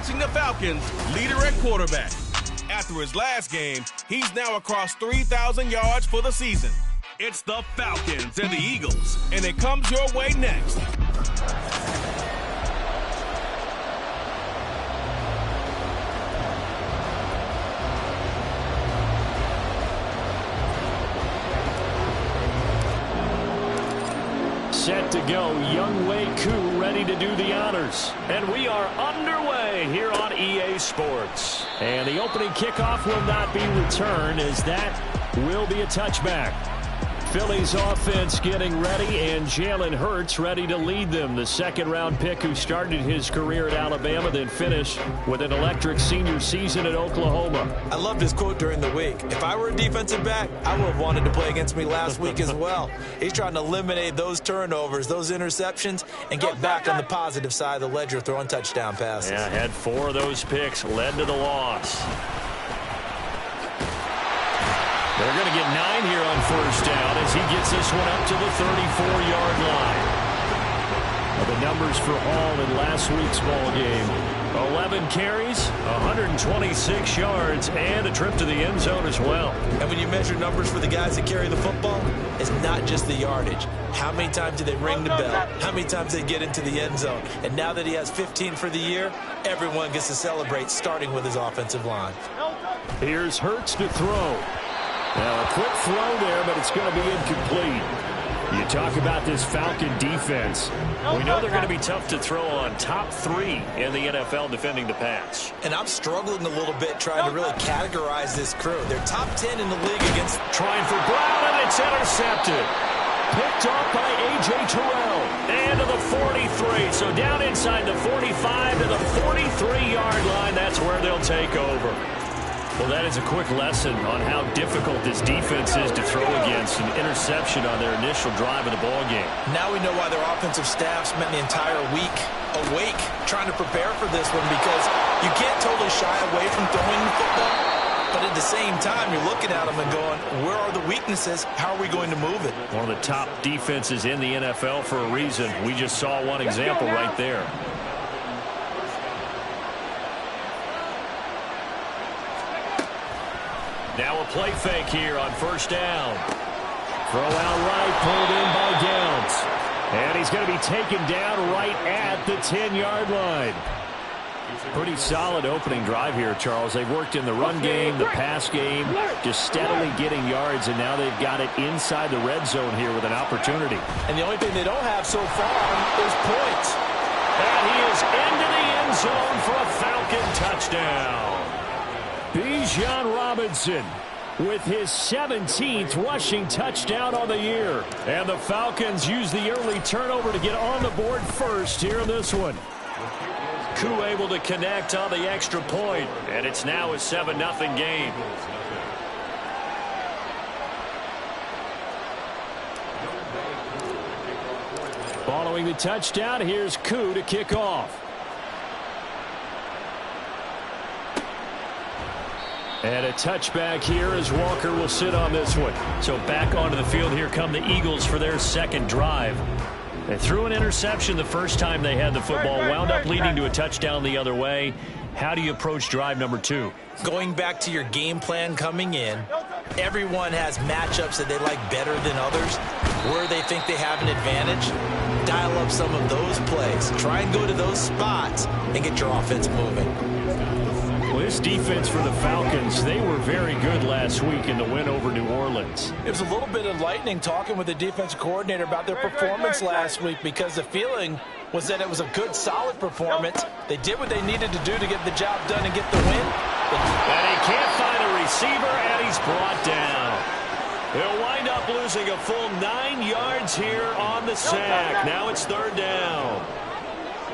watching the Falcons' leader at quarterback. After his last game, he's now across 3,000 yards for the season. It's the Falcons and the Eagles, and it comes your way next. Set to go, Younghoe Koo ready to do the honors. And we are underway here on EA Sports. And the opening kickoff will not be returned, as that will be a touchback. Philly's offense getting ready, and Jalen Hurts ready to lead them. The second-round pick who started his career at Alabama, then finished with an electric senior season at Oklahoma. I loved his quote during the week. If I were a defensive back, I would have wanted to play against me last week as well. He's trying to eliminate those turnovers, those interceptions, and get back on the positive side of the ledger throwing touchdown passes. Yeah, had 4 of those picks, led to the loss. They're going to get 9 here on first down as he gets this one up to the 34-yard line. The numbers for Hall in last week's ball game: 11 carries, 126 yards, and a trip to the end zone as well. And when you measure numbers for the guys that carry the football, it's not just the yardage. How many times do they ring the bell? How many times they get into the end zone? And now that he has 15 for the year, everyone gets to celebrate, starting with his offensive line. Here's Hurts to throw. Now, a quick throw there, but it's going to be incomplete. You talk about this Falcon defense. We know they're going to be tough to throw on, top 3 in the NFL defending the pass. And I'm struggling a little bit trying to really categorize this crew. They're top 10 in the league against... Trying for Brown, and it's intercepted. Picked off by A.J. Terrell. And to the 43. So down inside the 45 to the 43-yard line. That's where they'll take over. Well, that is a quick lesson on how difficult this defense is to throw against. An interception on their initial drive of the ballgame. Now we know why their offensive staff spent the entire week awake trying to prepare for this one, because you can't totally shy away from throwing the football. But at the same time, you're looking at them and going, where are the weaknesses? How are we going to move it? One of the top defenses in the NFL for a reason. We just saw one example right there. Now a play fake here on first down. Throw out right, pulled in by Downs. And he's going to be taken down right at the 10-yard line. Pretty solid opening drive here, Charles. They've worked in the run game, the pass game, just steadily getting yards, and now they've got it inside the red zone here with an opportunity. And the only thing they don't have so far is points. And he is into the end zone for a Falcon touchdown. Bijan Robinson with his 17th rushing touchdown on the year. And the Falcons use the early turnover to get on the board first here in this one. Koo able to connect on the extra point, and it's now a 7-0 game. Following the touchdown, here's Koo to kick off. And a touchback here as Walker will sit on this one. So back onto the field, here come the Eagles for their second drive. They threw an interception the first time they had the football, wound up leading to a touchdown the other way. How do you approach drive number 2? Going back to your game plan coming in, everyone has matchups that they like better than others, where they think they have an advantage. Dial up some of those plays. Try and go to those spots and get your offense moving. Well, this defense for the Falcons, they were very good last week in the win over New Orleans. It was a little bit enlightening talking with the defensive coordinator about their performance last week, because the feeling was that it was a good, solid performance. They did what they needed to do to get the job done and get the win. And he can't find a receiver, and he's brought down. He'll wind up losing a full 9 yards here on the sack. Now it's third down.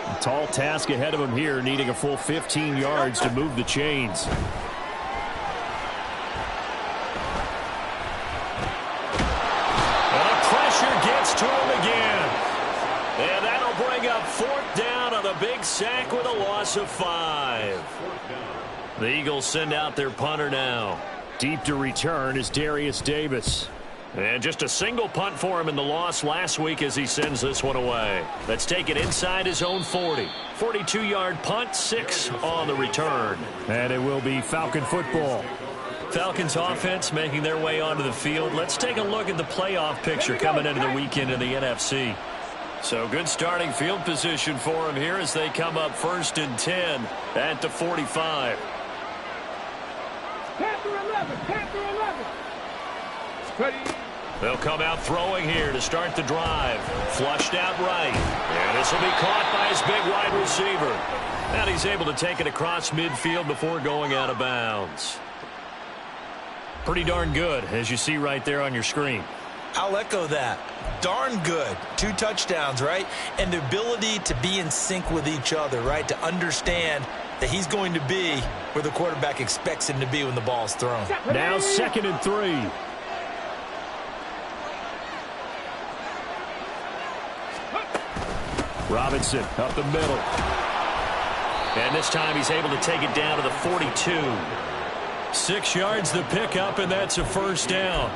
A tall task ahead of him here, needing a full 15 yards to move the chains. And pressure gets to him again. And that'll bring up fourth down on a big sack with a loss of 5. The Eagles send out their punter now. Deep to return is Darius Davis. And just a single punt for him in the loss last week as he sends this one away. Let's take it inside his own 40. 42-yard punt, 6 on the return. And it will be Falcon football. Falcons offense making their way onto the field. Let's take a look at the playoff picture coming into the weekend in the NFC. So good starting field position for them here as they come up 1st and 10 at the 45. Panther 11, Panther 11. Ready. They'll come out throwing here to start the drive. Flushed out right. And this will be caught by his big wide receiver. And he's able to take it across midfield before going out of bounds. Pretty darn good, as you see right there on your screen. I'll echo that. Darn good. 2 touchdowns, right? And the ability to be in sync with each other, right? To understand that he's going to be where the quarterback expects him to be when the ball's thrown. Now 2nd and 3. Robinson up the middle. And this time he's able to take it down to the 42. 6 yards the pickup, and that's a 1st down.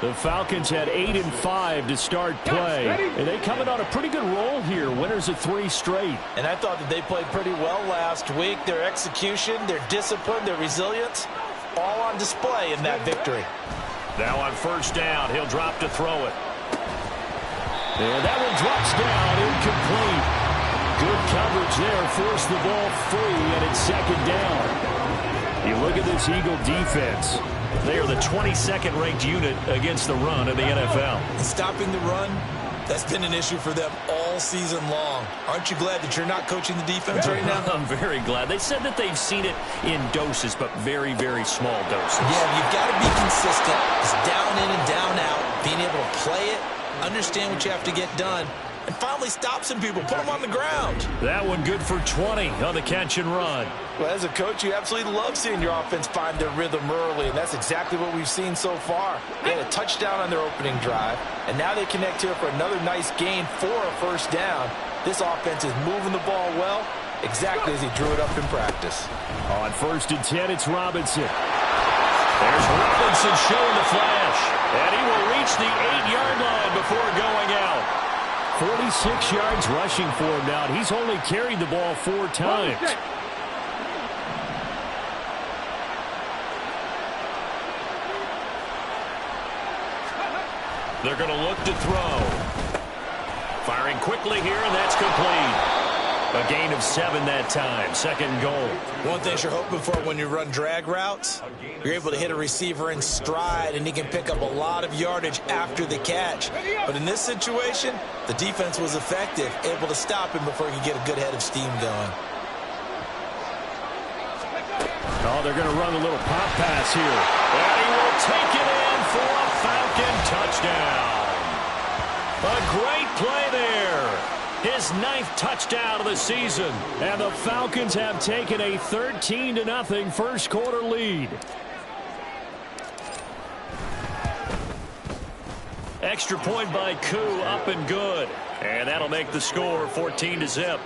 The Falcons had 8 and 5 to start play. And they coming on a pretty good roll here. Winners of 3 straight. And I thought that they played pretty well last week. Their execution, their discipline, their resilience, all on display in that victory. Now on 1st down, he'll drop to throw it. And that one drops down, incomplete. Good coverage there, forced the ball free, and it's 2nd down. You look at this Eagle defense. They are the 22nd ranked unit against the run in the NFL. And stopping the run, that's been an issue for them all season long. Aren't you glad that you're not coaching the defense right now? I'm very glad. They said that they've seen it in doses, but very, very small doses. Yeah, you've got to be consistent. It's down in and down out, being able to play it, understand what you have to get done, and finally stop some people, put them on the ground. That one good for 20 on the catch and run. Well, as a coach, you absolutely love seeing your offense find their rhythm early, and that's exactly what we've seen so far. They had a touchdown on their opening drive, and now they connect here for another nice gain for a 1st down. This offense is moving the ball well, exactly as he drew it up in practice. On 1st and 10, it's Robinson. There's Robinson showing the flash, and he will reach the 8-yard line before going out. 46 yards rushing for him now. He's only carried the ball 4 times. They're going to look to throw. Firing quickly here, and that's complete. A gain of 7 that time. 2nd goal. One thing you're hoping for when you run drag routes, you're able to hit a receiver in stride, and he can pick up a lot of yardage after the catch. But in this situation, the defense was effective, able to stop him before he could get a good head of steam going. Oh, they're going to run a little pop pass here. And he will take it in for a Falcon touchdown. A great play there. His 9th touchdown of the season. And the Falcons have taken a 13-0 1st quarter lead. Extra point by Koo, up and good. And that'll make the score 14-0.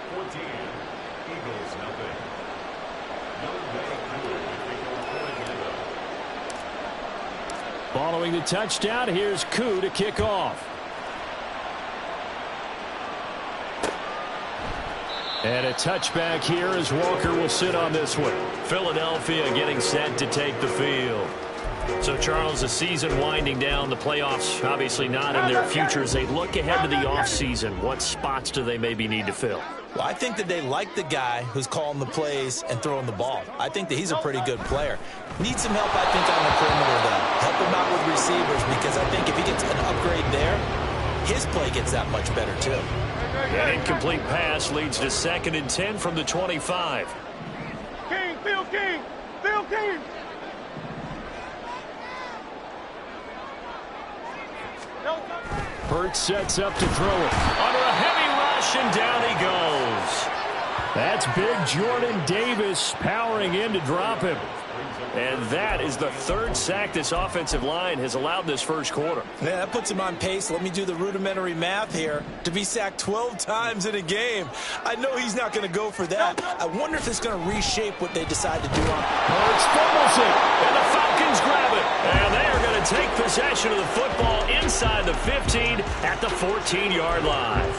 Following the touchdown, here's Koo to kick off. And a touchback here as Walker will sit on this one. Philadelphia getting set to take the field. So, Charles, the season winding down, the playoffs obviously not in their future. As they look ahead to the offseason, what spots do they maybe need to fill? Well, I think that they like the guy who's calling the plays and throwing the ball. I think that he's a pretty good player. Needs some help, I think, on the perimeter, though. Help him out with receivers, because I think if he gets an upgrade there, his play gets that much better, too. An incomplete pass leads to 2nd and 10 from the 25. King, Phil King, Phil King. Hurts sets up to throw it. Under a heavy rush, and down he goes. That's big Jordan Davis powering in to drop him. And that is the third sack this offensive line has allowed this first quarter. Yeah, that puts him on pace. Let me do the rudimentary math here. To be sacked 12 times in a game. I know he's not going to go for that. I wonder if it's going to reshape what they decide to do on. Hurts fumbles it, and the Falcons grab it. And they are going to take possession of the football inside the 15 at the 14-yard line.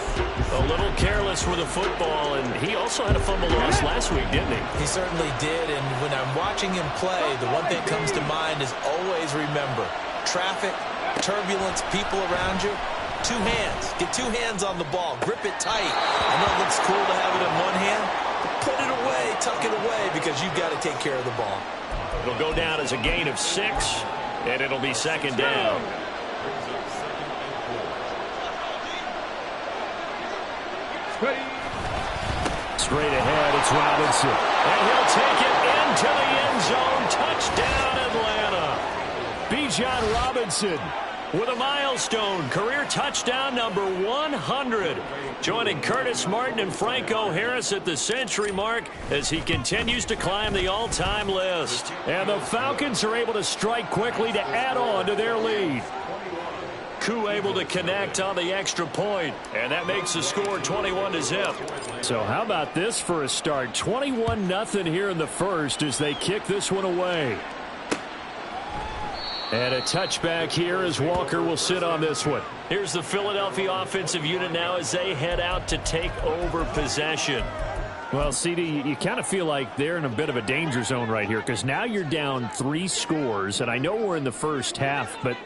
A little careless with the football, and he also had a fumble loss last week, didn't he? He certainly did, and when I'm watching him play, the one thing that comes to mind is always remember, traffic, turbulence, people around you, two hands. Get two hands on the ball. Grip it tight. I know it looks cool to have it in one hand, but put it away, tuck it away, because you've got to take care of the ball. It'll go down as a gain of 6, and it'll be second down. Straight ahead, it's Robinson. And he'll take it into the end zone. Touchdown, Atlanta. Bijan Robinson with a milestone career touchdown number 100. Joining Curtis Martin and Franco Harris at the century mark as he continues to climb the all-time list. And the Falcons are able to strike quickly to add on to their lead. Koo able to connect on the extra point, and that makes the score 21-0. So how about this for a start? 21-0 here in the first as they kick this one away. And a touchback here as Walker will sit on this one. Here's the Philadelphia offensive unit now as they head out to take over possession. Well, CD, you kind of feel like they're in a bit of a danger zone right here because now you're down 3 scores, and I know we're in the first half, but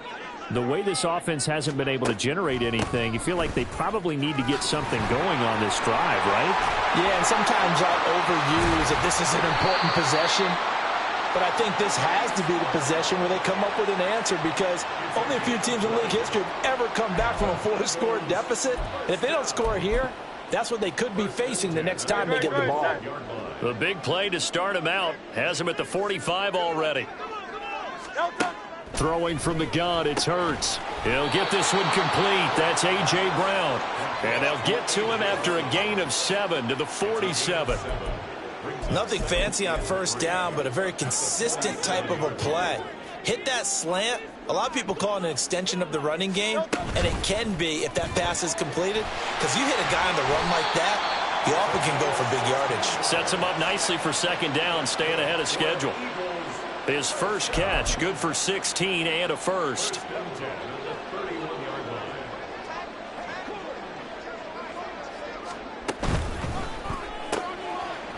the way this offense hasn't been able to generate anything, you feel like they probably need to get something going on this drive, right? Yeah, and sometimes I'll overuse that this is an important possession. But I think this has to be the possession where they come up with an answer because only a few teams in league history have ever come back from a 4-score deficit. And if they don't score here, that's what they could be facing the next time they get the ball. The big play to start him out has him at the 45 already. Throwing from the gun, it's Hurts. He'll get this one complete. That's A.J. Brown. And they'll get to him after a gain of 7 to the 47. Nothing fancy on first down, but a very consistent type of a play. Hit that slant. A lot of people call it an extension of the running game, and it can be if that pass is completed. Because you hit a guy on the run like that, you often can go for big yardage. Sets him up nicely for second down, staying ahead of schedule. His first catch, good for 16 and a first.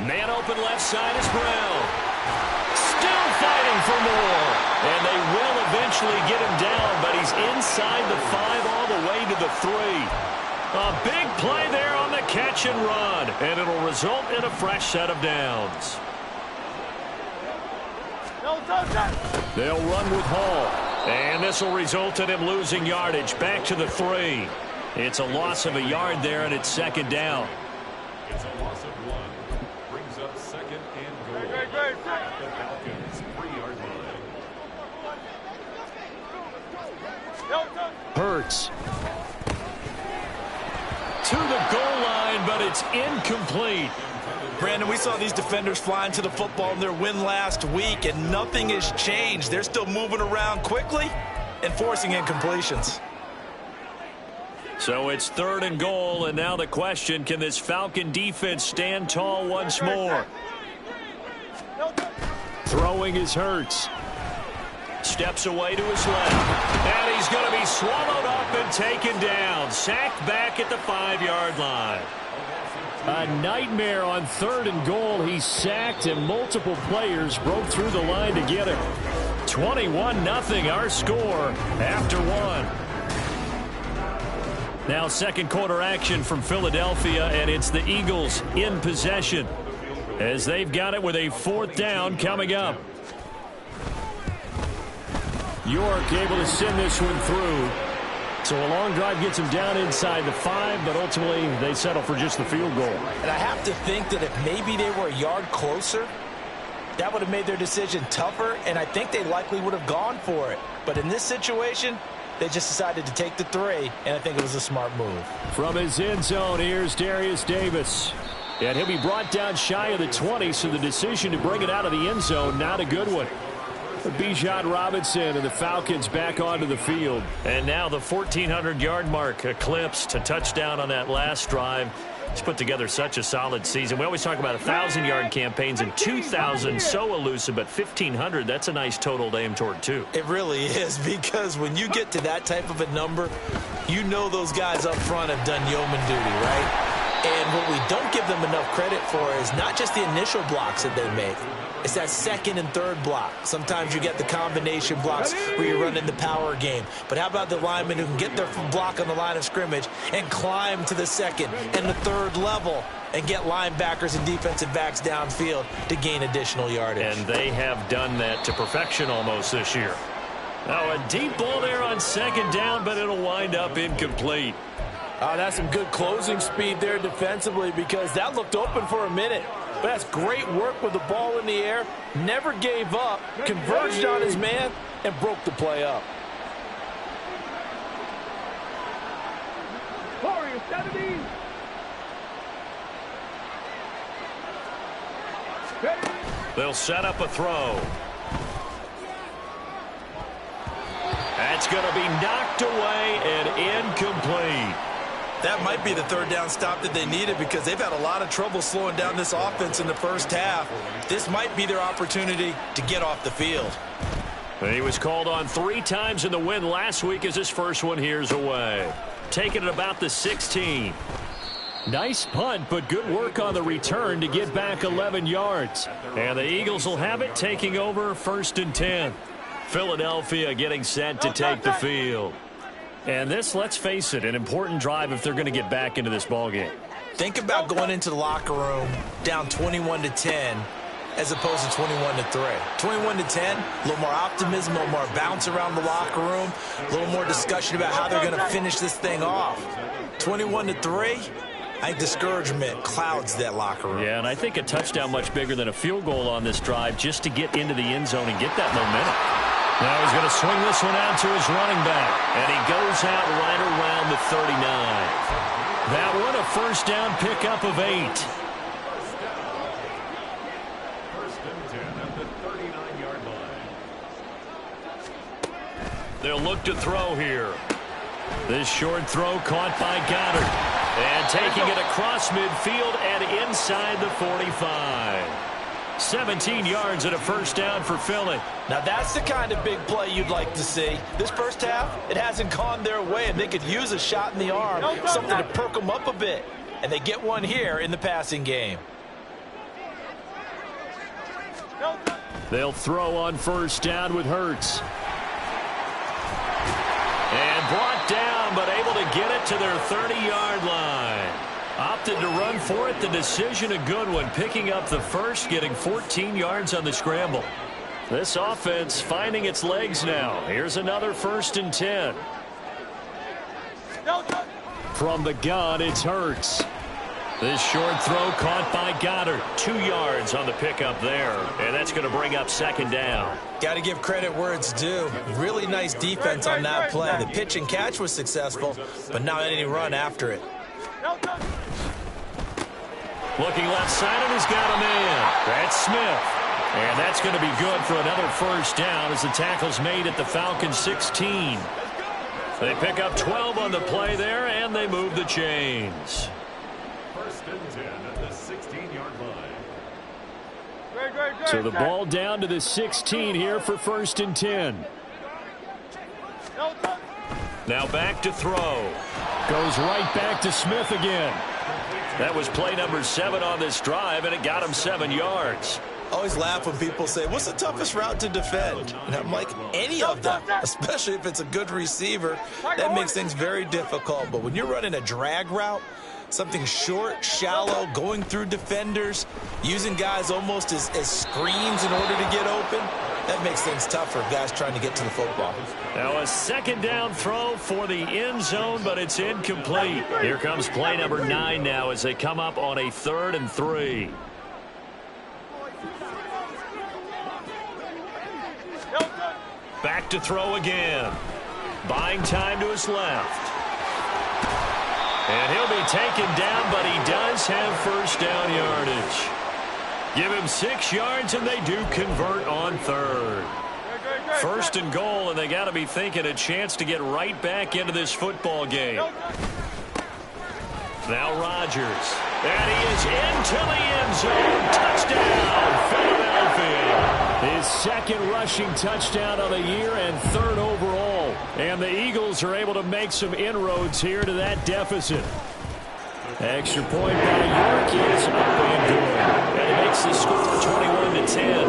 Man open left side is Brown. Still fighting for more. And they will eventually get him down, but he's inside the 5 all the way to the 3. A big play there on the catch and run. And it'll result in a fresh set of downs. They'll run with Hall. And this will result in him losing yardage back to the 3. It's a loss of a yard there, and it's second down. It's a loss of 1. Brings up second and goal. The Falcons 3-yard line. Hurts. To the goal line, but it's incomplete. Brandon, we saw these defenders flying to the football in their win last week, and nothing has changed. They're still moving around quickly and forcing incompletions. So it's 3rd and goal, and now the question, can this Falcon defense stand tall once more? Throwing is Hurts. Steps away to his left. And he's going to be swallowed up and taken down. Sacked back at the 5-yard line. A nightmare on 3rd and goal. He's sacked, and multiple players broke through the line to get him. 21-0 our score after 1. Now second quarter action from Philadelphia, and it's the Eagles in possession as they've got it with a 4th down coming up. York able to send this one through. So a long drive gets them down inside the 5, but ultimately they settle for just the field goal. And I have to think that if maybe they were a yard closer, that would have made their decision tougher, and I think they likely would have gone for it. But in this situation, they just decided to take the 3, and I think it was a smart move. From his end zone, here's Darius Davis. And he'll be brought down shy of the 20, so the decision to bring it out of the end zone, not a good one. Bijan Robinson and the Falcons back onto the field. And now the 1,400-yard mark eclipsed. A touchdown on that last drive. He's put together such a solid season. We always talk about 1,000-yard campaigns, and 2,000 so elusive, but 1,500, that's a nice total to aim toward, too. It really is, because when you get to that type of a number, you know those guys up front have done yeoman duty, right? And what we don't give them enough credit for is not just the initial blocks that they make. It's that second and third block. Sometimes you get the combination blocks where you're running the power game. But how about the linemen who can get their block on the line of scrimmage and climb to the second and the third level and get linebackers and defensive backs downfield to gain additional yardage? And they have done that to perfection almost this year. Now a deep ball there on second down, but it'll wind up incomplete. That's some good closing speed there defensively, because that looked open for a minute. But that's great work with the ball in the air. Never gave up, converged on his man, and broke the play up. Warriors 70. They'll set up a throw. That's going to be knocked away and incomplete. That might be the third down stop that they needed, because they've had a lot of trouble slowing down this offense in the first half. This might be their opportunity to get off the field. He was called on 3 times in the win last week, as his first one here's away. Taking it about the 16. Nice punt, but good work on the return to get back 11 yards. And the Eagles will have it, taking over 1st and 10. Philadelphia getting set to take the field. And this, let's face it, an important drive if they're going to get back into this ballgame. Think about going into the locker room down 21-10 as opposed to 21-3. 21-10, a little more optimism, a little more bounce around the locker room, a little more discussion about how they're going to finish this thing off. 21-3, I think discouragement clouds that locker room. Yeah, and I think a touchdown much bigger than a field goal on this drive just to get into the end zone and get that momentum. Now he's going to swing this one out to his running back. And he goes out right around the 39. That one a first down pickup of 8. 1st and 10 at the 39-yard line. They'll look to throw here. This short throw caught by Goddard. And taking it across midfield and inside the 45. 17 yards and a first down for Philly. Now that's the kind of big play you'd like to see. This first half, it hasn't gone their way, and they could use a shot in the arm, something to perk them up a bit. And they get one here in the passing game. They'll throw on first down with Hurts. And brought down, but able to get it to their 30-yard line. Opted to run for it. The decision a good one. Picking up the first, getting 14 yards on the scramble. This offense finding its legs now. Here's another 1st and 10. From the gun, it's Hurts. This short throw caught by Goddard. 2 yards on the pickup there. And that's going to bring up 2nd down. Got to give credit where it's due. Really nice defense on that play. The pitch and catch was successful, but not any run after it. Looking left side, and he's got a man. That's Smith. And that's going to be good for another first down as the tackle's made at the Falcons 16. They pick up 12 on the play there, and they move the chains. 1st and 10 at the 16-yard line. So the ball down to the 16 here for 1st and 10. Now back to throw. Goes right back to Smith again. That was play number 7 on this drive, and it got him 7 yards. I always laugh when people say, what's the toughest route to defend? And I'm like, any of them, especially if it's a good receiver. That makes things very difficult. But when you're running a drag route, something short, shallow, going through defenders, using guys almost as screens in order to get open, that makes things tough for guys trying to get to the football. Now a 2nd down throw for the end zone, but it's incomplete. Here comes play number 9 now as they come up on a 3rd and 3. Back to throw again. Buying time to his left. And he'll be taken down, but he does have first down yardage. Give him 6 yards, and they do convert on third. First and goal, and they got to be thinking a chance to get right back into this football game. Now Rodgers. And he is into the end zone. Touchdown, Philadelphia. His second rushing touchdown of the year and third overall. And the Eagles are able to make some inroads here to that deficit. Extra point by York is up and good. And it makes the score 21-10.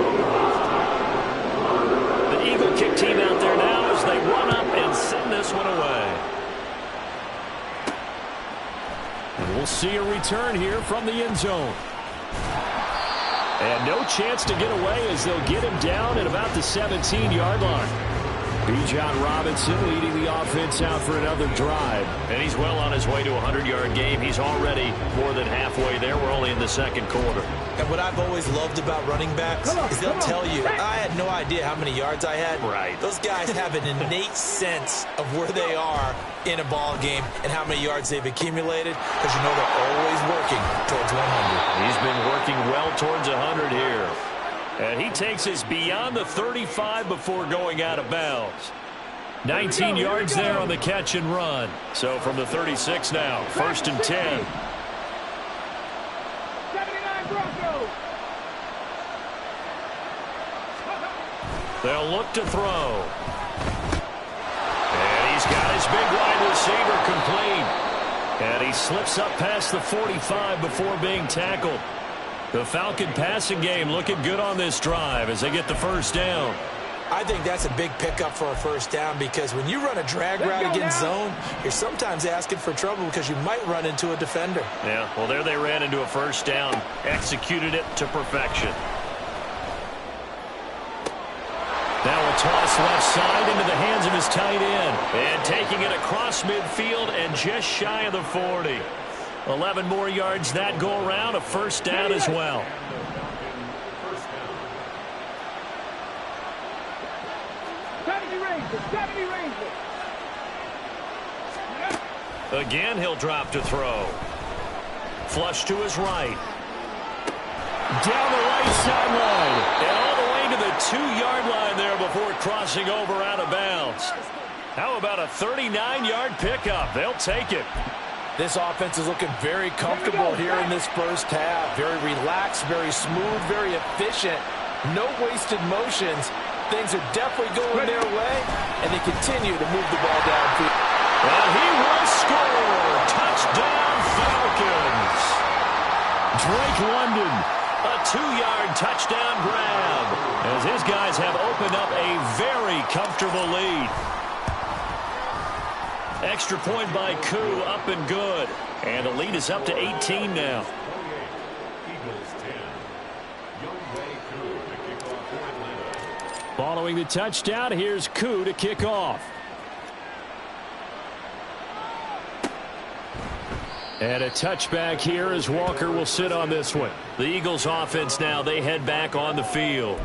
The Eagle kick team out there now as they run up and send this one away. And we'll see a return here from the end zone. And no chance to get away as they'll get him down at about the 17-yard line. Bijan Robinson leading the offense out for another drive. And he's well on his way to a 100-yard game. He's already more than halfway there. We're only in the second quarter. And what I've always loved about running backs is they'll tell you, I had no idea how many yards I had. Right. Those guys have an innate sense of where they are in a ball game and how many yards they've accumulated, because you know they're always working towards 100. He's been working well towards 100 here. And he takes us beyond the 35 before going out of bounds. 19 yards there on the catch and run. So from the 36 now, first and 10. 79 Broncos. They'll look to throw. And he's got his big wide receiver complete. And he slips up past the 45 before being tackled. The Falcon passing game looking good on this drive as they get the first down. I think that's a big pickup for a first down, because when you run a drag route against zone, you're sometimes asking for trouble because you might run into a defender. Yeah, well, there they ran into a first down, executed it to perfection. Now a toss left side into the hands of his tight end. And taking it across midfield and just shy of the 40. 11 more yards that go around, a first down as well. Again, he'll drop to throw. Flush to his right. Down the right sideline. And all the way to the 2-yard line there before crossing over out of bounds. How about a 39-yard pickup? They'll take it. This offense is looking very comfortable here in this first half. Very relaxed, very smooth, very efficient. No wasted motions. Things are definitely going their way, and they continue to move the ball downfield. And he will score. Touchdown, Falcons. Drake London, a 2-yard touchdown grab, as his guys have opened up a very comfortable lead. Extra point by Koo, up and good. And the lead is up to 18 now. Following the touchdown, here's Koo to kick off. And a touchback here as Walker will sit on this one. The Eagles offense now, they head back on the field.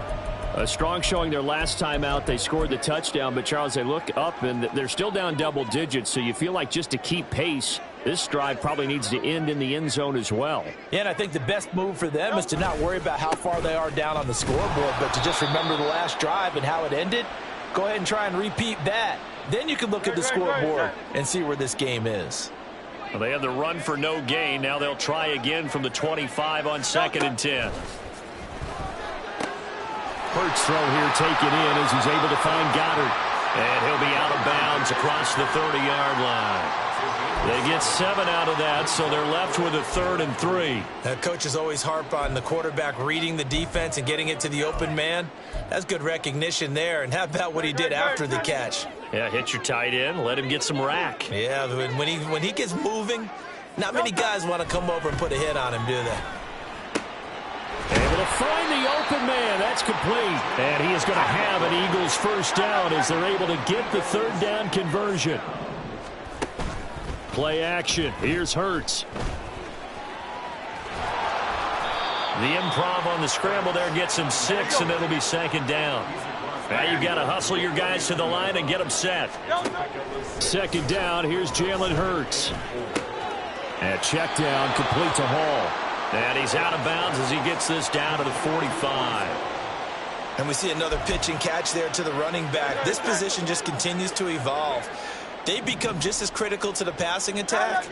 A strong showing their last time out. They scored the touchdown, but Charles, they look up and they're still down double digits, so you feel like just to keep pace, this drive probably needs to end in the end zone as well. Yeah, and I think the best move for them is to not worry about how far they are down on the scoreboard, but to just remember the last drive and how it ended. Go ahead and try and repeat that. Then you can look at the scoreboard and see where this game is. Well, they had the run for no gain. Now they'll try again from the 25 on 2nd and 10. Hurts throw here taken in as he's able to find Goddard. And he'll be out of bounds across the 30-yard line. They get 7 out of that, so they're left with a 3rd and 3. Coaches always harp on the quarterback reading the defense and getting it to the open man. That's good recognition there. And how about what he did after the catch? Yeah, hit your tight end, let him get some rack. Yeah, when he gets moving, not many guys want to come over and put a hit on him, do they? Able to find the open man. That's complete. And he is going to have an Eagles first down as they're able to get the 3rd down conversion. Play action. Here's Hurts. The improv on the scramble there gets him 6, and it'll be 2nd down. Now you've got to hustle your guys to the line and get them set. 2nd down. Here's Jalen Hurts. And check down, complete to Hall. And he's out of bounds as he gets this down to the 45. And we see another pitch and catch there to the running back. This position just continues to evolve. They become just as critical to the passing attack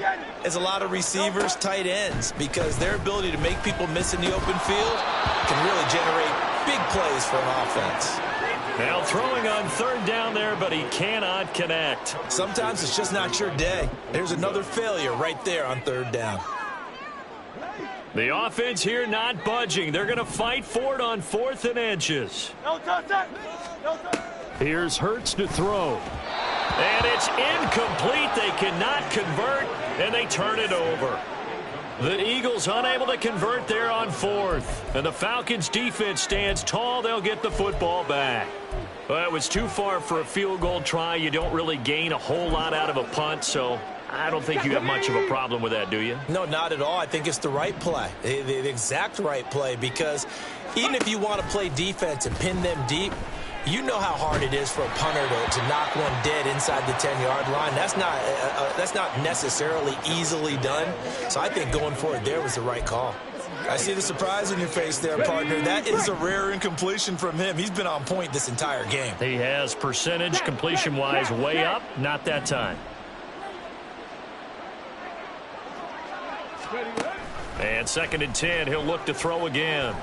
as a lot of receivers, tight ends, because their ability to make people miss in the open field can really generate big plays for an offense. Now throwing on third down there, but he cannot connect. Sometimes it's just not your day. There's another failure right there on third down. The offense here not budging. They're going to fight for it on 4th and inches. Here's Hurts to throw. And it's incomplete. They cannot convert, and they turn it over. The Eagles unable to convert there on 4th. And the Falcons defense stands tall. They'll get the football back. Well, it was too far for a field goal try. You don't really gain a whole lot out of a punt, so I don't think you have much of a problem with that, do you? No, not at all. I think it's the right play, the exact right play, because even if you want to play defense and pin them deep, you know how hard it is for a punter to knock one dead inside the 10-yard line. That's not necessarily easily done. So I think going for it there was the right call. I see the surprise in your face there, partner. That is a rare incompletion from him. He's been on point this entire game. He has percentage completion-wise way up. Not that time. And 2nd and 10. He'll look to throw again.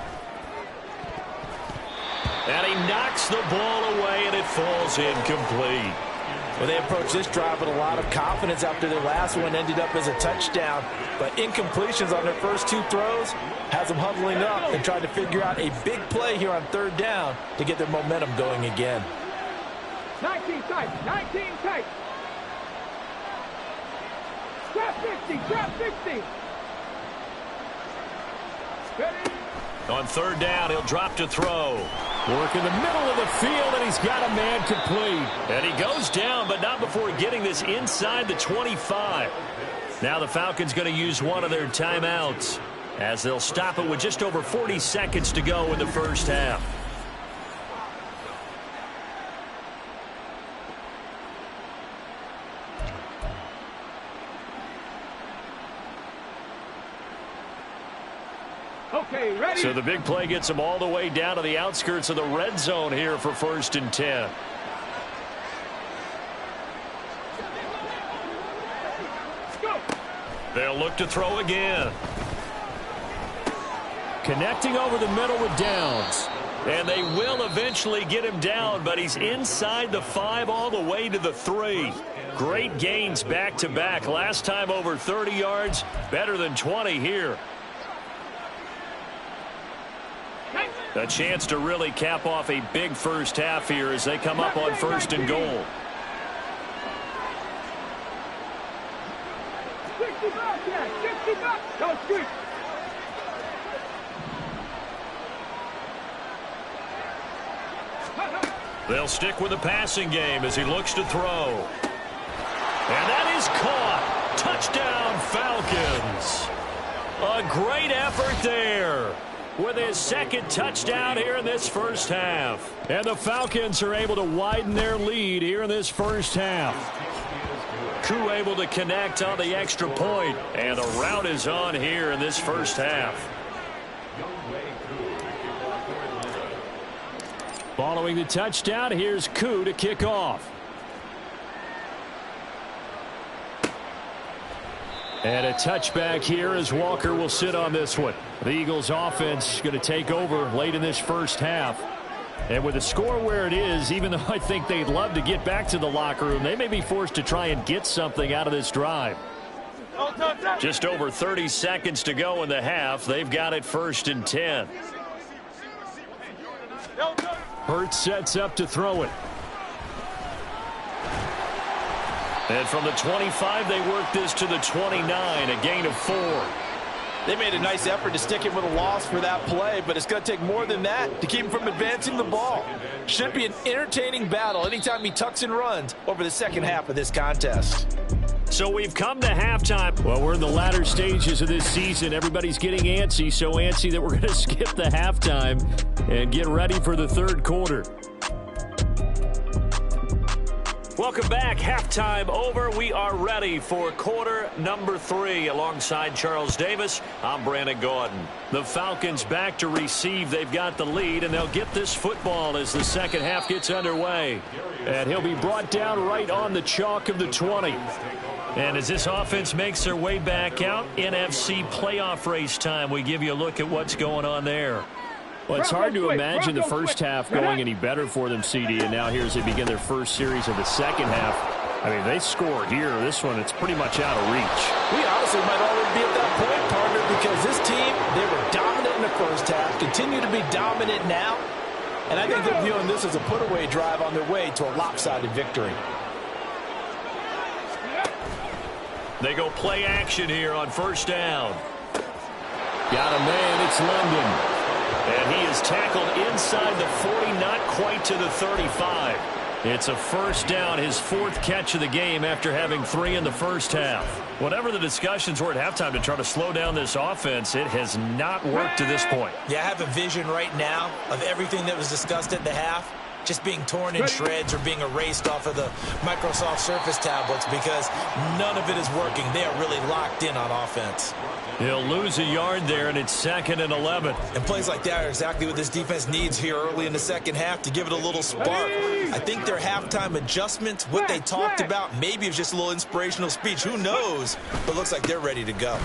And he knocks the ball away, and it falls incomplete. Well, they approached this drive with a lot of confidence after their last one ended up as a touchdown. But incompletions on their first 2 throws has them huddling up and trying to figure out a big play here on third down to get their momentum going again. 19 tight, 19 tight. Trap 50, trap 50. Ready? On third down, he'll drop to throw. Work in the middle of the field, and he's got a man complete. And he goes down, but not before getting this inside the 25. Now the Falcons going to use one of their timeouts as they'll stop it with just over 40 seconds to go in the first half. Okay, ready? So the big play gets them all the way down to the outskirts of the red zone here for 1st and 10. Let's go. They'll look to throw again. Connecting over the middle with Downs. And they will eventually get him down, but he's inside the 5 all the way to the 3. Great gains back-to-back. Last time over 30 yards, better than 20 here. A chance to really cap off a big first half here as they come up on 1st and goal. 60 back, yeah, 60 back. Go street. They'll stick with the passing game as he looks to throw. And that is caught. Touchdown, Falcons. A great effort there with his 2nd touchdown here in this first half. And the Falcons are able to widen their lead here in this first half. Koo able to connect on the extra point, and the route is on here in this first half. Following the touchdown, here's Koo to kick off. And a touchback here as Walker will sit on this one. The Eagles offense going to take over late in this first half. And with the score where it is, even though I think they'd love to get back to the locker room, they may be forced to try and get something out of this drive. Just over 30 seconds to go in the half. They've got it 1st and 10. Hurts sets up to throw it. And from the 25, they work this to the 29, a gain of 4. They made a nice effort to stick him with a loss for that play, but it's going to take more than that to keep him from advancing the ball. Should be an entertaining battle anytime he tucks and runs over the second half of this contest. So we've come to halftime. Well, we're in the latter stages of this season. Everybody's getting antsy, so antsy that we're going to skip the halftime and get ready for the third quarter. Welcome back. Halftime over. We are ready for quarter number 3. Alongside Charles Davis, I'm Brandon Gaudin. The Falcons back to receive. They've got the lead, and they'll get this football as the second half gets underway. And he'll be brought down right on the chalk of the 20. And as this offense makes their way back out, NFC playoff race time, we give you a look at what's going on there. Well, it's hard to imagine the first half going any better for them, CD, and now here as they begin their first series of the second half. I mean, they score here. This one, it's pretty much out of reach. We honestly might already be at that point, partner, because this team, they were dominant in the first half, continue to be dominant now, and I think they're viewing this as a put-away drive on their way to a lopsided victory. They go play action here on first down. Got a man, it's London. And he is tackled inside the 40, not quite to the 35. It's a first down, his 4th catch of the game after having 3 in the first half. Whatever the discussions were at halftime to try to slow down this offense, it has not worked to this point. Yeah, I have a vision right now of everything that was discussed at the half just being torn in shreds or being erased off of the Microsoft Surface tablets because none of it is working. They are really locked in on offense. He'll lose a yard there, and it's 2nd and 11. And plays like that are exactly what this defense needs here early in the second half to give it a little spark. I think their halftime adjustments, what they talked about, maybe it was just a little inspirational speech. Who knows? But looks like they're ready to go.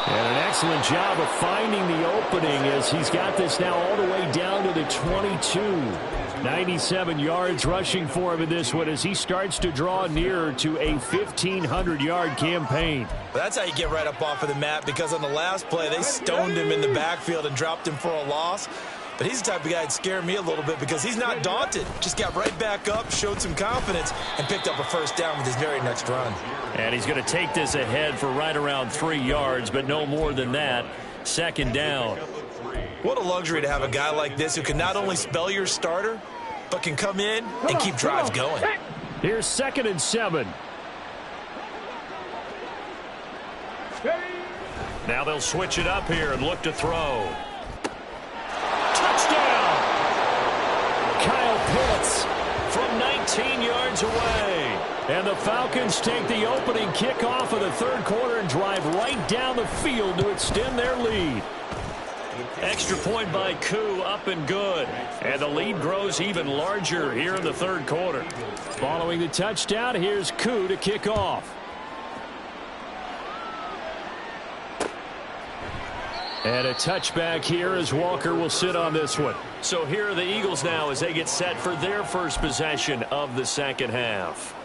And an excellent job of finding the opening as he's got this now all the way down to the 22. 97 yards rushing for him in this one as he starts to draw nearer to a 1,500-yard campaign. Well, that's how you get right up off of the mat, because on the last play, they stoned him in the backfield and dropped him for a loss. But he's the type of guy that scared me a little bit because he's not daunted. Just got right back up, showed some confidence, and picked up a first down with his very next run. And he's going to take this ahead for right around 3 yards, but no more than that. 2nd down. What a luxury to have a guy like this who can not only spell your starter, but can come in and keep drives going. Here's 2nd and 7. Now they'll switch it up here and look to throw. Touchdown! Kyle Pitts from 19 yards away. And the Falcons take the opening kickoff of the third quarter and drive right down the field to extend their lead. Extra point by Koo, up and good. And the lead grows even larger here in the third quarter. Following the touchdown, here's Koo to kick off. And a touchback here as Walker will sit on this one. So here are the Eagles now as they get set for their first possession of the second half.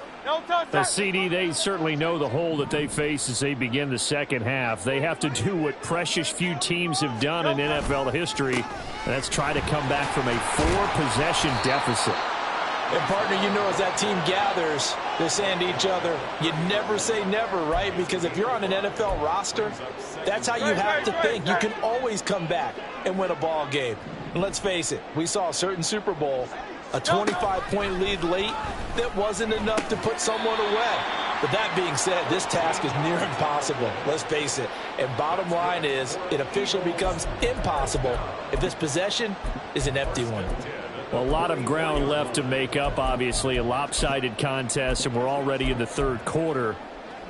The CD, they certainly know the hole that they face as they begin the second half. They have to do what precious few teams have done in NFL history, and that's try to come back from a 4-possession deficit. And, partner, you know as that team gathers, they're saying to each other, you never say never, right? Because if you're on an NFL roster, that's how you have to think. You can always come back and win a ball game. And let's face it, we saw a certain Super Bowl, a 25-point lead late that wasn't enough to put someone away. But that being said, this task is near impossible. Let's face it. And bottom line is, it officially becomes impossible if this possession is an empty one. Well, a lot of ground left to make up, obviously. A lopsided contest, and we're already in the third quarter.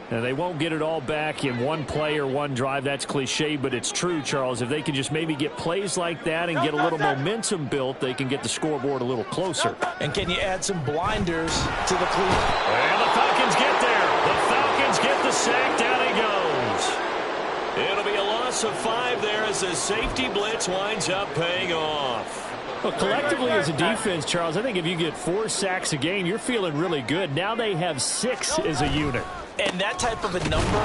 And they won't get it all back in one play or one drive. That's cliche, but it's true, Charles. If they can just maybe get plays like that and get a little momentum built, they can get the scoreboard a little closer. And can you add some blinders to the cleat? And the Falcons get there. The Falcons get the sack. Down he goes. It'll be a loss of 5 there as the safety blitz winds up paying off. Well, collectively as a defense, Charles, I think if you get 4 sacks a game, you're feeling really good. Now they have 6 as a unit. And that type of a number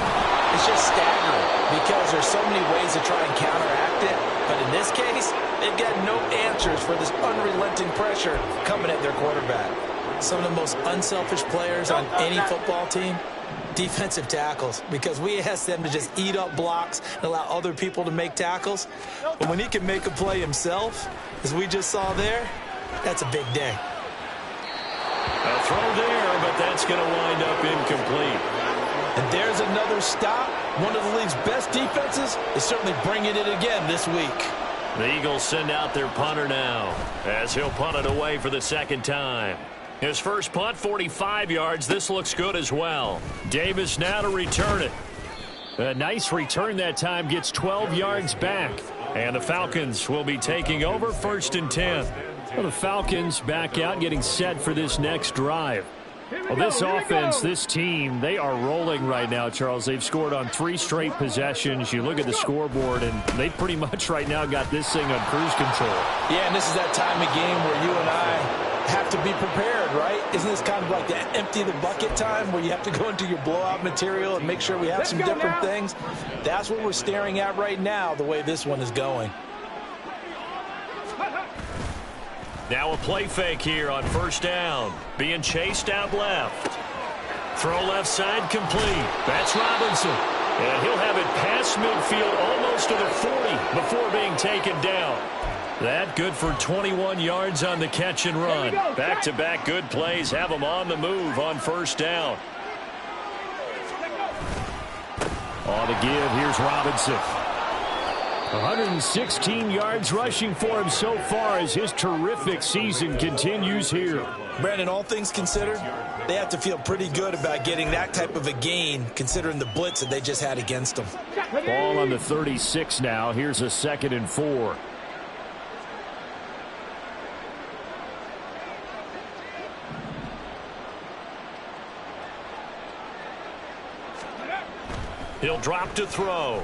is just staggering because there's so many ways to try and counteract it. But in this case, they've got no answers for this unrelenting pressure coming at their quarterback. Some of the most unselfish players on any football team, defensive tackles, because we ask them to just eat up blocks and allow other people to make tackles. But when he can make a play himself, as we just saw there, that's a big day. A throw there, but that's going to wind up incomplete. And there's another stop. One of the league's best defenses is certainly bringing it again this week. The Eagles send out their punter now as he'll punt it away for the second time. His first punt, 45 yards. This looks good as well. Davis now to return it. A nice return that time, gets 12 yards back. And the Falcons will be taking over 1st and 10. Well, the Falcons back out, getting set for this next drive. Well, this offense, this team, they are rolling right now, Charles. They've scored on 3 straight possessions. You look at the scoreboard, and they pretty much right now got this thing on cruise control. Yeah, and this is that time of game where you and I have to be prepared, right? Isn't this kind of like the empty the bucket time where you have to go into your blowout material and make sure we have some different things? That's what we're staring at right now, the way this one is going. Now a play fake here on 1st down. Being chased out left. Throw left side complete. That's Robinson. And he'll have it past midfield almost to the 40 before being taken down. That good for 21 yards on the catch and run. Back-to-back good plays have them on the move on 1st down. On the give, here's Robinson. 116 yards rushing for him so far as his terrific season continues here. Brandon, all things considered, they have to feel pretty good about getting that type of a gain considering the blitz that they just had against them. Ball on the 36 now. Here's a 2nd and 4. He'll drop to throw.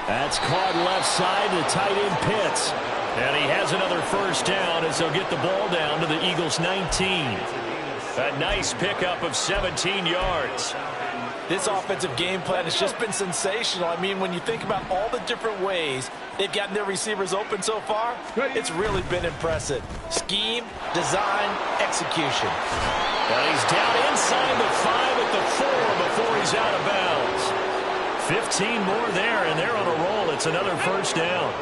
That's caught left side to tight end Pitts. And he has another 1st down as they'll get the ball down to the Eagles' 19. A nice pickup of 17 yards. This offensive game plan has just been sensational. I mean, when you think about all the different ways they've gotten their receivers open so far, it's really been impressive. Scheme, design, execution. And he's down inside the 5 at the 4 before he's out of bounds. 15 more there, and they're on a roll. It's another 1st down.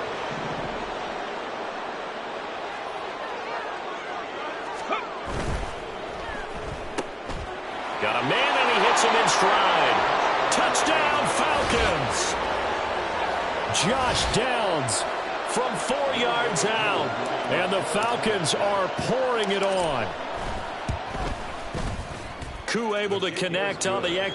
Got a man, and he hits him in stride. Touchdown, Falcons. Josh Downs from 4 yards out. And the Falcons are pouring it on. Koo able to connect on the end.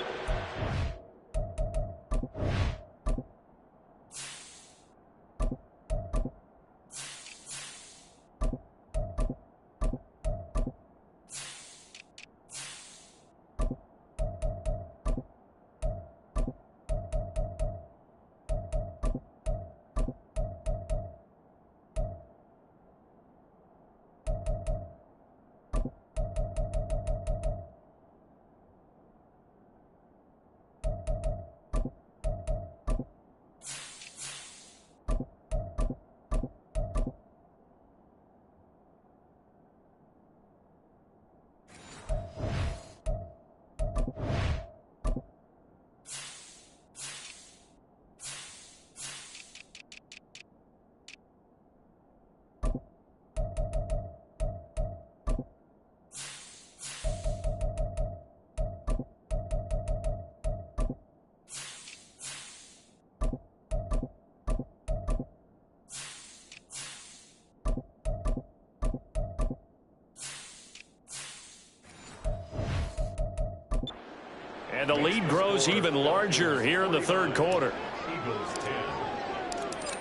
And the lead grows even larger here in the 3rd quarter.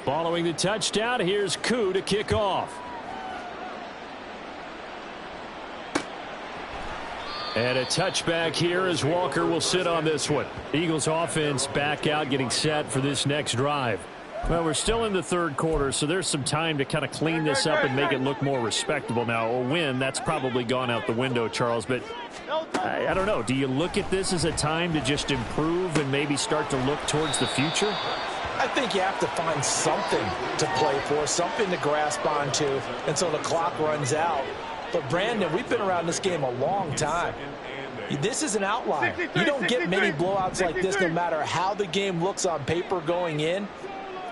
Following the touchdown, here's Koo to kick off. And a touchback here as Walker will sit on this one. Eagles offense back out, getting set for this next drive. Well, we're still in the 3rd quarter, so there's some time to kind of clean this up and make it look more respectable. Now, a win, that's probably gone out the window, Charles, but I don't know. Do you look at this as a time to just improve and maybe start to look towards the future? I think you have to find something to play for, something to grasp onto until the clock runs out. But, Brandon, we've been around this game a long time. This is an outlier. You don't get many blowouts like this no matter how the game looks on paper going in.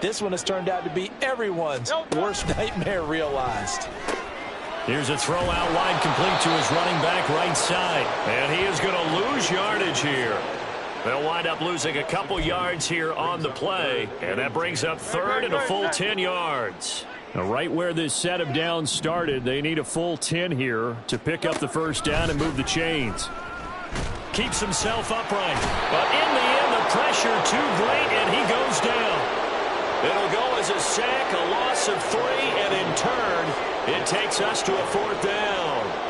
This one has turned out to be everyone's worst nightmare realized. Here's a throw out wide complete to his running back right side. And he is going to lose yardage here. They'll wind up losing a couple yards here on the play, and that brings up third and a full 10 yards. Now, right where this set of downs started, they need a full 10 here to pick up the first down and move the chains. Keeps himself upright, but in the end, the pressure too great, and he goes down. It'll go as a sack, a loss of 3, and in turn, it takes us to a fourth down.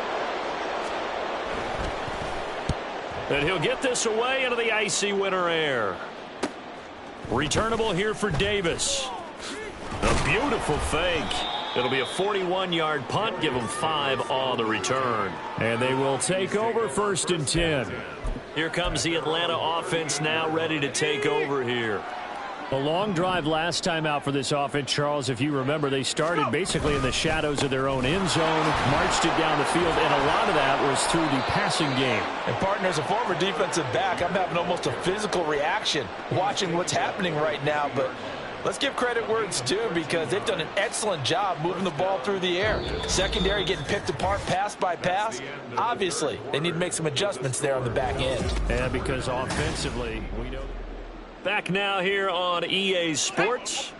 And he'll get this away into the icy winter air. Returnable here for Davis. A beautiful fake. It'll be a 41-yard punt. Give them 5 on the return. And they will take over first and 10. Here comes the Atlanta offense now ready to take over here. A long drive last time out for this offense, Charles. If you remember, they started basically in the shadows of their own end zone, marched it down the field, and a lot of that was through the passing game. And, partner, as a former defensive back, I'm having almost a physical reaction watching what's happening right now. But let's give credit where it's due because they've done an excellent job moving the ball through the air. Secondary getting picked apart pass by pass. Obviously, they need to make some adjustments there on the back end. And because offensively, we know. Back now here on EA Sports.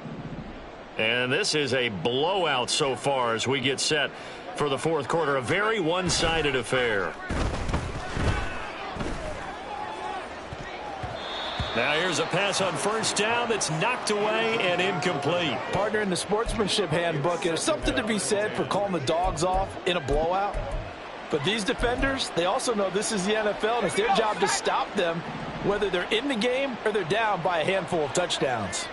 And this is a blowout so far as we get set for the fourth quarter. A very one-sided affair. Now here's a pass on first down that's knocked away and incomplete. Partner, in the sportsmanship handbook, there's something to be said for calling the dogs off in a blowout. But these defenders, they also know this is the NFL, and it's their job to stop them, whether they're in the game or they're down by a handful of touchdowns.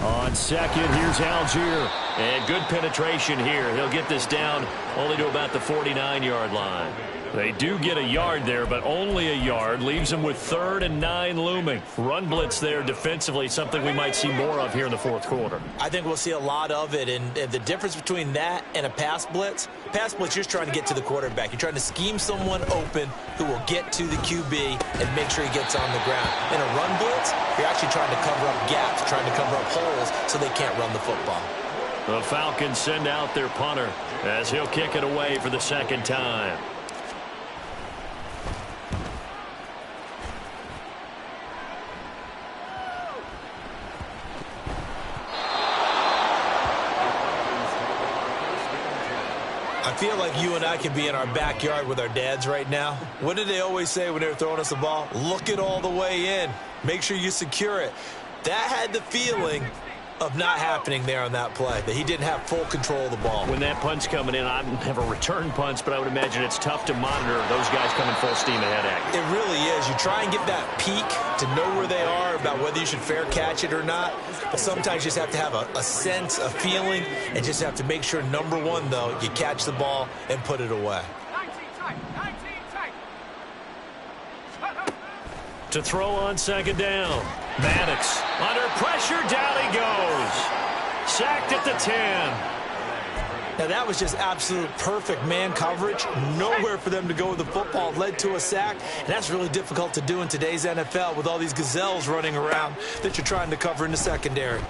On second, here's Algier. And good penetration here. He'll get this down only to about the 49-yard line. They do get a yard there, but only a yard. Leaves them with 3rd and 9 looming. Run blitz there defensively, something we might see more of here in the fourth quarter. I think we'll see a lot of it, and the difference between that and a pass blitz, you're just trying to get to the quarterback. You're trying to scheme someone open who will get to the QB and make sure he gets on the ground. In a run blitz, you're actually trying to cover up gaps, trying to cover up holes so they can't run the football. The Falcons send out their punter as he'll kick it away for the second time. I feel like you and I could be in our backyard with our dads right now. What did they always say when they were throwing us the ball? Look it all the way in. Make sure you secure it. That had the feeling of not happening there on that play, that he didn't have full control of the ball. When that punt's coming in, I've never returned punts, but I would imagine it's tough to monitor those guys coming full steam ahead at you. It really is. You try and get that peek to know where they are, about whether you should fair catch it or not. But sometimes you just have to have a sense, a feeling, and just have to make sure, number one, though, you catch the ball and put it away. 19 tight. To throw on second down. Maddox under pressure, down he goes. Sacked at the 10. Now, that was just absolute perfect man coverage. Nowhere for them to go with the football. Led to a sack, and that's really difficult to do in today's NFL with all these gazelles running around that you're trying to cover in the secondary.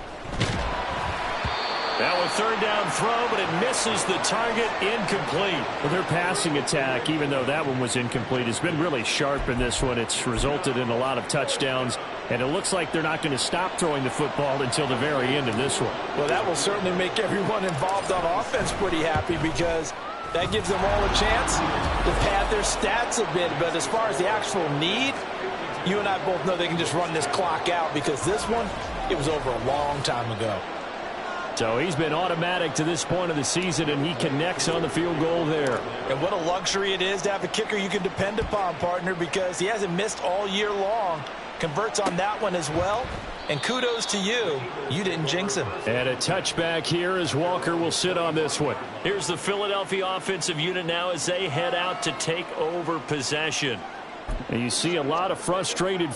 Now a third down throw, but it misses the target, incomplete. Well, their passing attack, even though that one was incomplete, has been really sharp in this one. It's resulted in a lot of touchdowns, and it looks like they're not going to stop throwing the football until the very end of this one. Well, that will certainly make everyone involved on offense pretty happy because that gives them all a chance to pad their stats a bit. But as far as the actual need, you and I both know they can just run this clock out because this one, it was over a long time ago. So he's been automatic to this point of the season, and he connects on the field goal there. And what a luxury it is to have a kicker you can depend upon, partner, because he hasn't missed all year long. Converts on that one as well. And kudos to you. You didn't jinx him. And a touchback here as Walker will sit on this one. Here's the Philadelphia offensive unit now as they head out to take over possession. And you see a lot of frustrated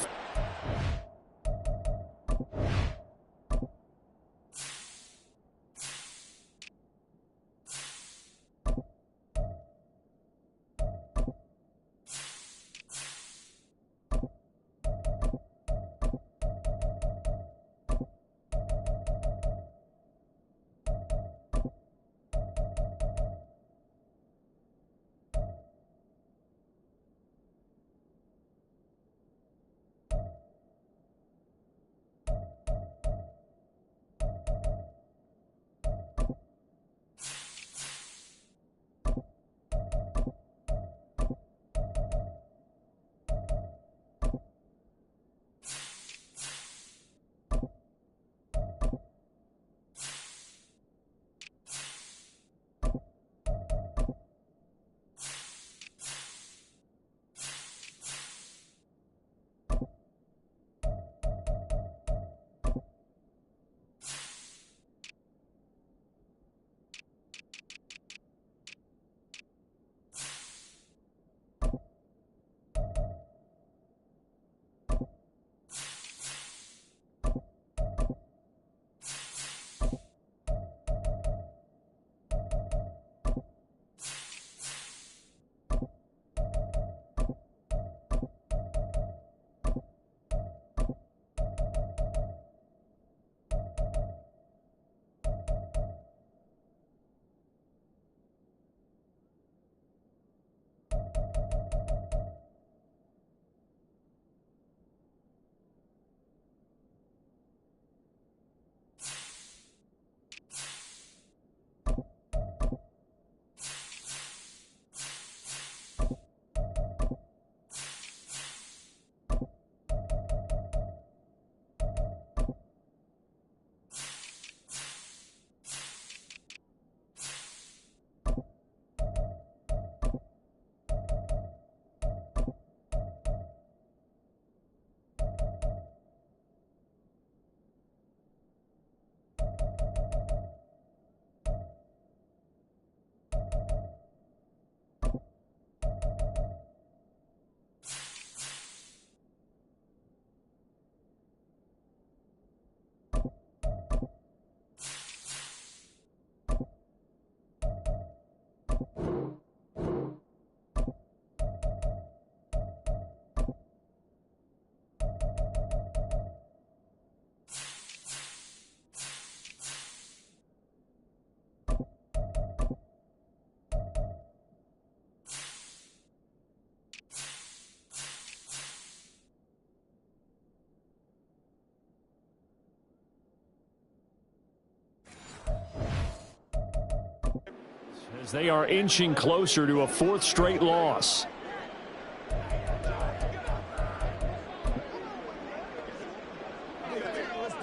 As they are inching closer to a 4th straight loss.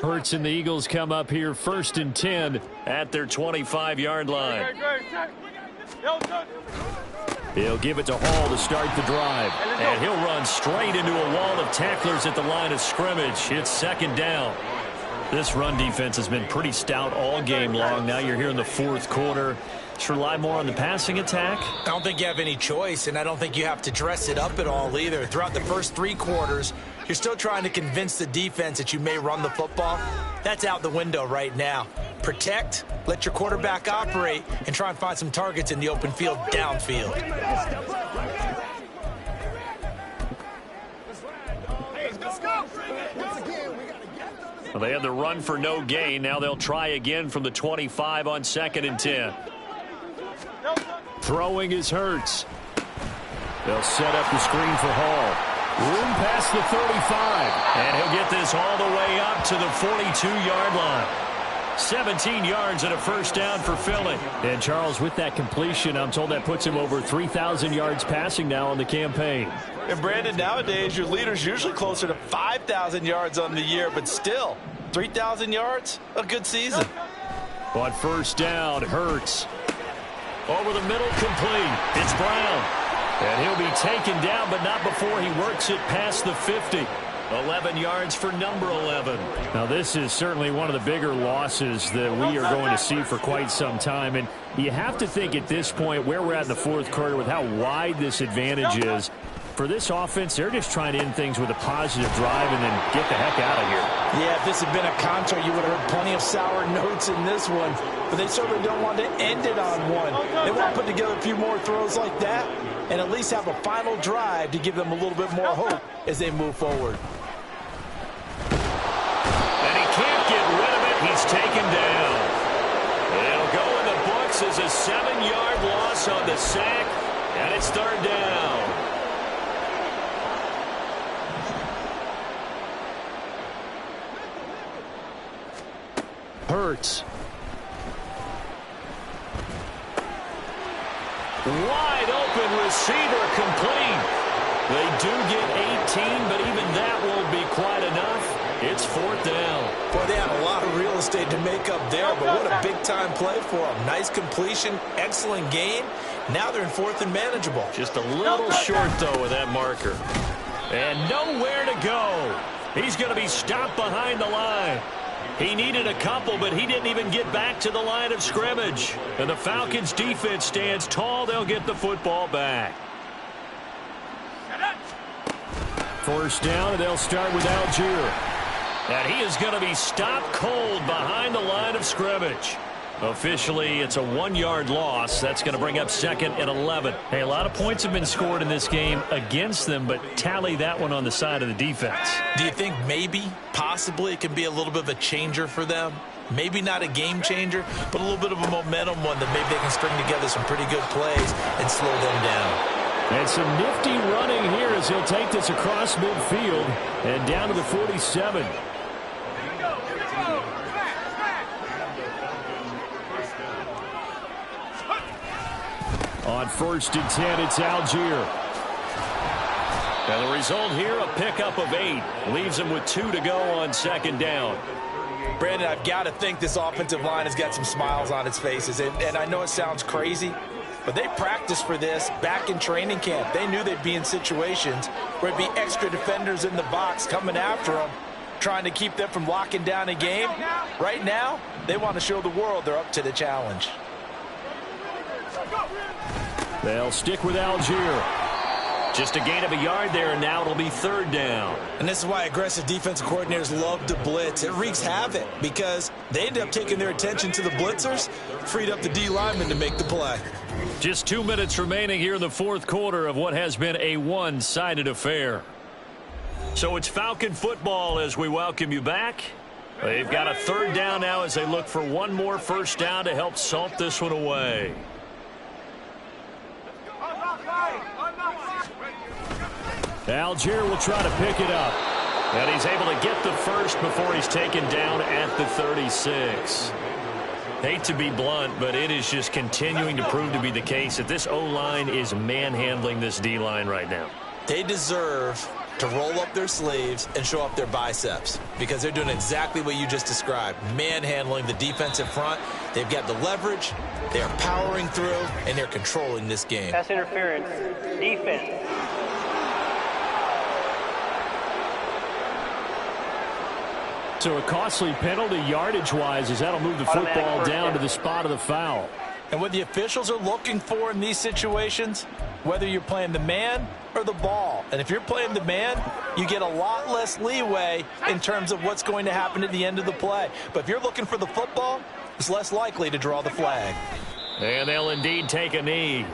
Hurts and the Eagles come up here 1st and 10 at their 25-yard line. He'll give it to Hall to start the drive. And he'll run straight into a wall of tacklers at the line of scrimmage. It's 2nd down. This run defense has been pretty stout all game long. Now you're here in the 4th quarter. Just rely more on the passing attack? I don't think you have any choice, and I don't think you have to dress it up at all either. Throughout the first 3 quarters, you're still trying to convince the defense that you may run the football. That's out the window right now. Protect, let your quarterback operate, and try and find some targets in the open field downfield. Well, they had the run for no gain. Now they'll try again from the 25 on 2nd and 10. Throwing is Hurts. They'll set up the screen for Hall. Room past the 35. And he'll get this all the way up to the 42-yard line. 17 yards and a 1st down for Philly. And Charles, with that completion, I'm told that puts him over 3,000 yards passing now on the campaign. And Brandon, nowadays your leader's usually closer to 5,000 yards on the year, but still, 3,000 yards, a good season. On 1st down, Hurts. Over the middle, complete. It's Brown. And he'll be taken down, but not before he works it past the 50. 11 yards for number 11. Now, this is certainly one of the bigger losses that we are going to see for quite some time. And you have to think at this point where we're at in the 4th quarter with how wide this advantage is. For this offense, they're just trying to end things with a positive drive and then get the heck out of here. Yeah, if this had been a contra, you would have heard plenty of sour notes in this one. But they certainly don't want to end it on one. They want to put together a few more throws like that and at least have a final drive to give them a little bit more hope as they move forward. And he can't get rid of it. He's taken down. It'll go in the books as a 7-yard loss on the sack, and it's 3rd down. Hurts. Wide open receiver, complete. They do get 18, but even that won't be quite enough. It's 4th down. Boy, they had a lot of real estate to make up there, but what a big-time play for them. Nice completion, excellent gain. Now they're in 4th and manageable. Just a little short, though, with that marker. And nowhere to go. He's going to be stopped behind the line. He needed a couple, but he didn't even get back to the line of scrimmage. And the Falcons' defense stands tall. They'll get the football back. 1st down, and they'll start with Algier. And he is going to be stopped cold behind the line of scrimmage. Officially, it's a 1-yard loss. That's going to bring up 2nd and 11. Hey, a lot of points have been scored in this game against them, but tally that one on the side of the defense. Do you think maybe, possibly, it can be a little bit of a changer for them? Maybe not a game changer, but a little bit of a momentum one that maybe they can string together some pretty good plays and slow them down. And some nifty running here as he'll take this across midfield and down to the 47. On 1st and 10, it's Algier. And the result here, a pickup of 8. Leaves him with 2 to go on 2nd down. Brandon, I've got to think this offensive line has got some smiles on its faces. And I know it sounds crazy, but they practiced for this back in training camp. They knew they'd be in situations where it'd be extra defenders in the box coming after them, trying to keep them from locking down a game. Right now, they want to show the world they're up to the challenge. They'll stick with Algier. Just a gain of a yard there, and now it'll be 3rd down. And this is why aggressive defensive coordinators love to blitz. It wreaks havoc because they end up taking their attention to the blitzers, freed up the D lineman to make the play. Just 2 minutes remaining here in the 4th quarter of what has been a one-sided affair. So it's Falcon football as we welcome you back. They've got a 3rd down now as they look for one more 1st down to help salt this one away. Algier will try to pick it up. And he's able to get the first before he's taken down at the 36. Hate to be blunt, but it is just continuing to prove to be the case that this O-line is manhandling this D-line right now. They deserve to roll up their sleeves and show up their biceps because they're doing exactly what you just described, manhandling the defensive front. They've got the leverage, they're powering through, and they're controlling this game. Pass interference, defense. So a costly penalty yardage-wise as that'll move the football down to the spot of the foul. And what the officials are looking for in these situations, whether you're playing the man or the ball, and if you're playing the man, you get a lot less leeway in terms of what's going to happen at the end of the play. But if you're looking for the football, it's less likely to draw the flag. And they'll indeed take a knee.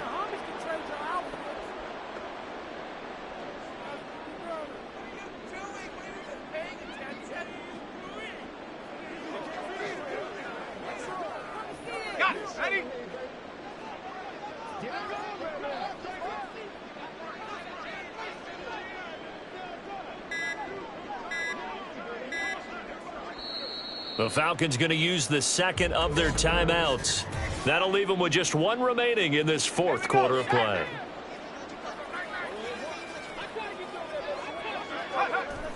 The Falcons going to use the second of their timeouts. That'll leave them with just one remaining in this fourth quarter of play.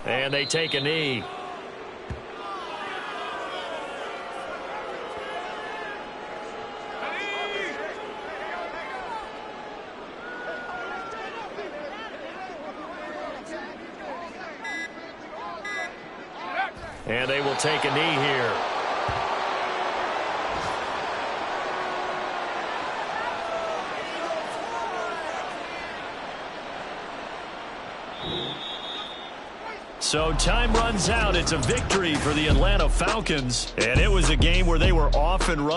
And they take a knee. And they will take a knee here. So time runs out. It's a victory for the Atlanta Falcons. And it was a game where they were off and running.